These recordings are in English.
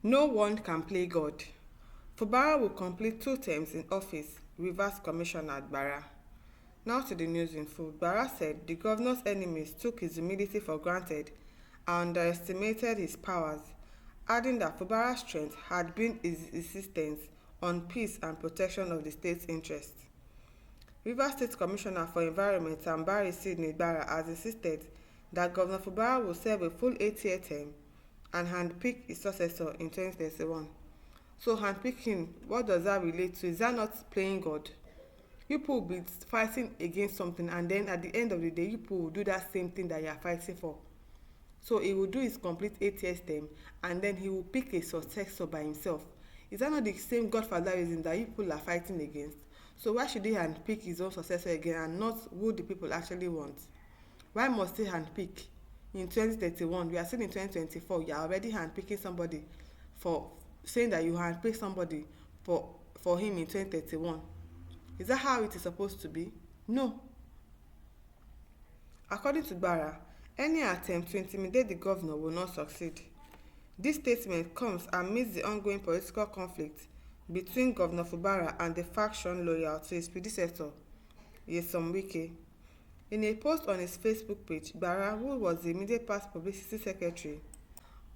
No one can play God. Fubara will complete 2 terms in office, Rivers Commissioner Gbara. Now to the news in full. Gbara said the governor's enemies took his humility for granted and underestimated his powers, adding that Fubara's strength had been his insistence on peace and protection of the state's interests. Rivers State Commissioner for Environment Ambari Sidney Gbara has insisted that Governor Fubara will serve a full 8-year term and handpick his successor in 2031. So handpicking, what does that relate to? Is that not playing God? You people will be fighting against something and then at the end of the day, you people will do that same thing that you are fighting for. So he will do his complete 8 years term and then he will pick a successor by himself. Is that not the same godfatherism that you people are fighting against? So why should he handpick his own successor again and not who the people actually want? Why must he handpick in 2031? We are still in 2024. You are already handpicking somebody for saying that you handpick somebody for him in 2031. Is that how it is supposed to be? No. According to Gbara, any attempt to intimidate the governor will not succeed. This statement comes amidst the ongoing political conflict between Governor Fubara and the faction loyal to his predecessor, Wike. In a post on his Facebook page, Gbara, who was the immediate past publicity secretary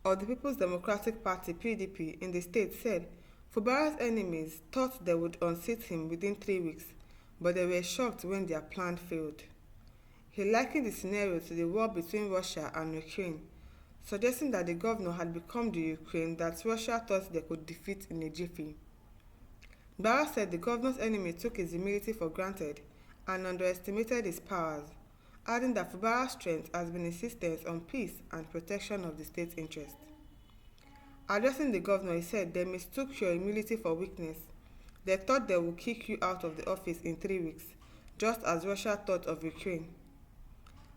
of the People's Democratic Party (PDP) in the state, said Fubara'S enemies thought they would unseat him within 3 weeks, but they were shocked when their plan failed. He likened the scenario to the war between Russia and Ukraine, suggesting that the governor had become the Ukraine that Russia thought they could defeat in a jiffy. Gbara said the governor's enemy took his humility for granted and underestimated his powers, adding that Fubara'S strength has been insistence on peace and protection of the state's interests. Addressing the governor, he said they mistook your humility for weakness. They thought they would kick you out of the office in 3 weeks, just as Russia thought of Ukraine.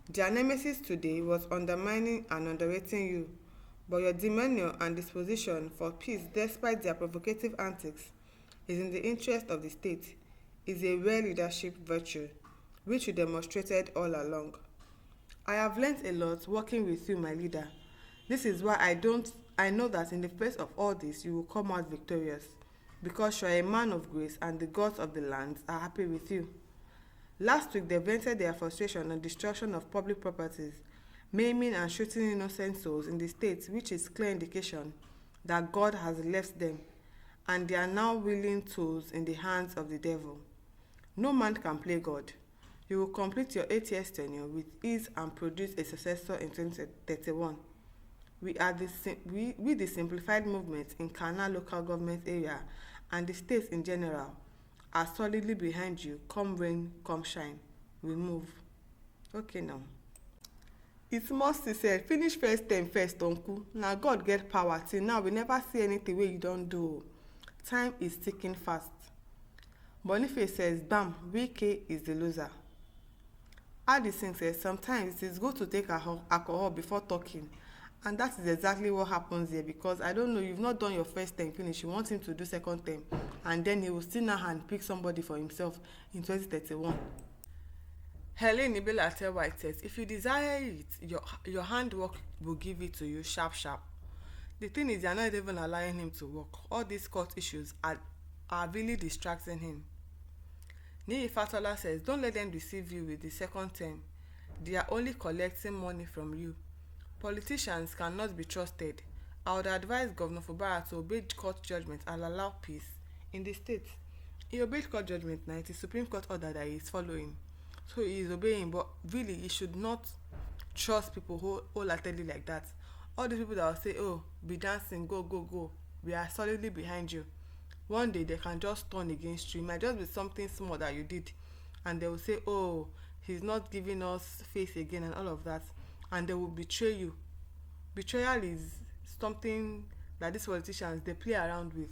Their nemesis today was undermining and underrating you, but your demeanor and disposition for peace despite their provocative antics is in the interest of the state, is a rare leadership virtue, which you demonstrated all along. I have learnt a lot working with you, my leader. This is why I know that in the face of all this you will come out victorious, because you are a man of grace and the gods of the land are happy with you. Last week they vented their frustration on destruction of public properties, maiming and shooting innocent souls in the state, which is clear indication that God has left them, and they are now willing tools in the hands of the devil. No man can play God. You will complete your 8 years tenure with ease and produce a successor in 2031. We the simplified movement in Kana local government area and the states in general are solidly behind you, come rain, come shine. We move. Okay now. It's must said, finish first term first, uncle. Now God get power till now we never see anything wey you don do. Time is ticking fast. Boniface says, bam, Wike is the loser. Addison says, sometimes it is good to take alcohol before talking. And that is exactly what happens here, because I don't know, you've not done your first term finish, you want him to do second term, and then he will still now handpick somebody for himself in 2031. Helen Ibela tell Wike says, if you desire it, your handwork will give it to you sharp sharp. The thing is, you're not even allowing him to work. All these court issues are really distracting him. Niyi Fatola says, don't let them deceive you with the second term. They are only collecting money from you. Politicians cannot be trusted. I would advise Governor Fubara to obey court judgment and allow peace in the state. He obeyed court judgment now. It is Supreme Court order that he is following. So he is obeying, but really he should not trust people wholeheartedly like that. All these people that will say, oh, be dancing, go, go, go. We are solidly behind you. One day they can just turn against you. It might just be something small that you did. And they will say, oh, he's not giving us face again and all of that. And they will betray you. Betrayal is something that these politicians, they play around with.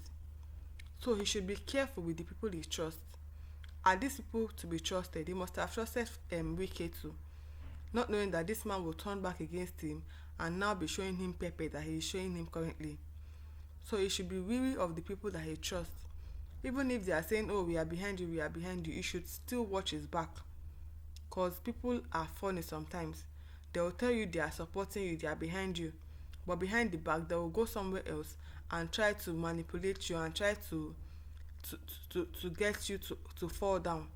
So he should be careful with the people he trusts. Are these people to be trusted? He must have trusted Wike too, not knowing that this man will turn back against him and now be showing him pepper that he is showing him currently. So he should be wary of the people that he trusts. Even if they are saying, oh, we are behind you, he should still watch his back. Because people are funny sometimes. They will tell you they are supporting you, they are behind you. but behind the back they will go somewhere else and try to manipulate you and try to to get you to fall down.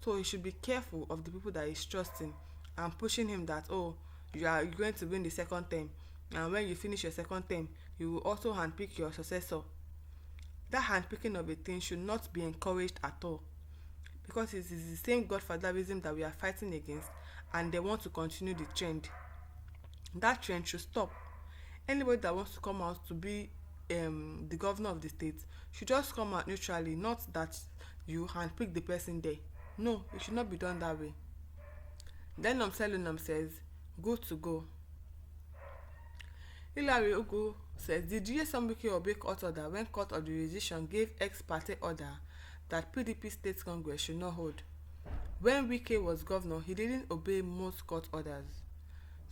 So he should be careful of the people that he's trusting and pushing him that, oh, you are going to win the second term, and when you finish your second term you will also handpick your successor. That handpicking of a thing should not be encouraged at all, because it is the same godfatherism that we are fighting against, and they want to continue the trend. That trend should stop. Anybody that wants to come out to be the governor of the state should just come out neutrally, not that you handpick the person there. No, it should not be done that way. Then Selunum says, good to go. Hilary Ugu says, did you hear some Wike obey court order when court of jurisdiction gave ex parte order that PDP state congress should not hold? When Wike was governor, he didn't obey most court orders.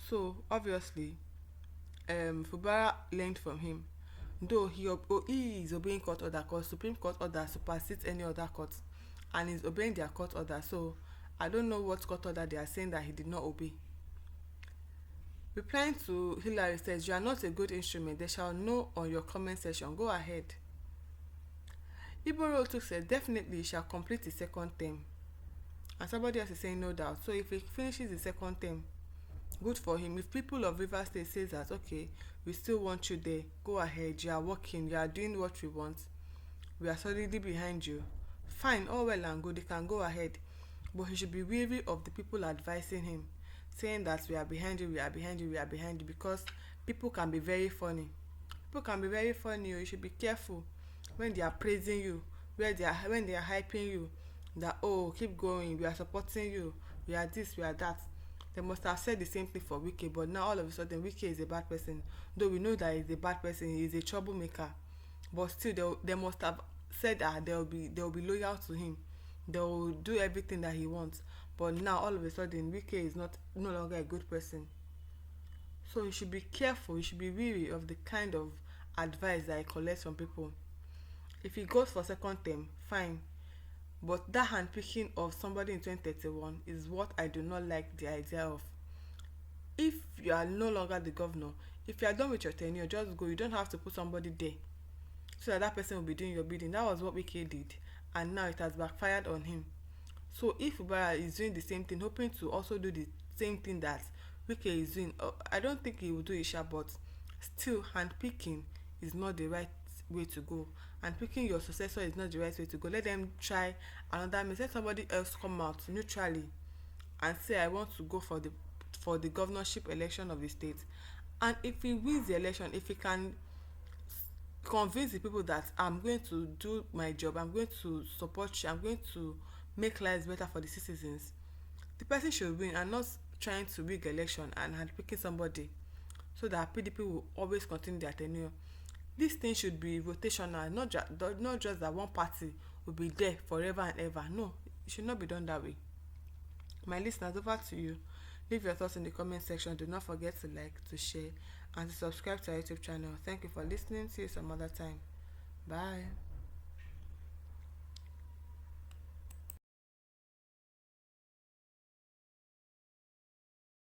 So obviously, Fubara learned from him. Though he is obeying court order, because Supreme Court order supersedes any other court, and he's obeying their court order. So I don't know what court order they are saying that he did not obey. Replying to Hilary says, you are not a good instrument. They shall know on your comment section. Go ahead. Iboro Otu says, definitely he shall complete his second term. And somebody else is saying no doubt. So if he finishes his second term, good for him. If people of Rivers State says that, okay, we still want you there, go ahead, you are working, you are doing what we want, we are solidly behind you, fine, all well and good, they can go ahead. But he should be wary of the people advising him, saying that we are behind you, we are behind you, we are behind you, because people can be very funny. People can be very funny. You should be careful when they are praising you, when they are hyping you, that, oh, keep going, we are supporting you, we are this, we are that. They must have said the same thing for Wike, but now all of a sudden Wike is a bad person. Though we know that he's a bad person, he is a troublemaker, but still they must have said that they'll be loyal to him, they'll do everything that he wants. But now all of a sudden Wike is no longer a good person. So you should be careful, you should be wary of the kind of advice that he collects from people. If he goes for second term, fine, but that handpicking of somebody in 2031 is what I do not like the idea of. If you are no longer the governor, if you are done with your tenure, just go. You don't have to put somebody there so that person will be doing your bidding. That was what Wike did, and now it has backfired on him. So if Fubara is doing the same thing, hoping to also do the same thing that Wike is doing, I don't think he will do it, but still, handpicking is not the right way to go, and picking your successor is not the right way to go. Let them try another means. Let somebody else come out neutrally and say, I want to go for the governorship election of the state. And if he wins the election, if he can convince the people that I'm going to do my job, I'm going to support you, I'm going to make lives better for the citizens, the person should win, and not trying to rig election and handpicking somebody so that PDP will always continue their tenure. This thing should be rotational, not just that one party will be there forever and ever. No, it should not be done that way. My listeners, over to you. Leave your thoughts in the comment section. Do not forget to like, to share, and to subscribe to our YouTube channel. Thank you for listening. See you some other time. Bye.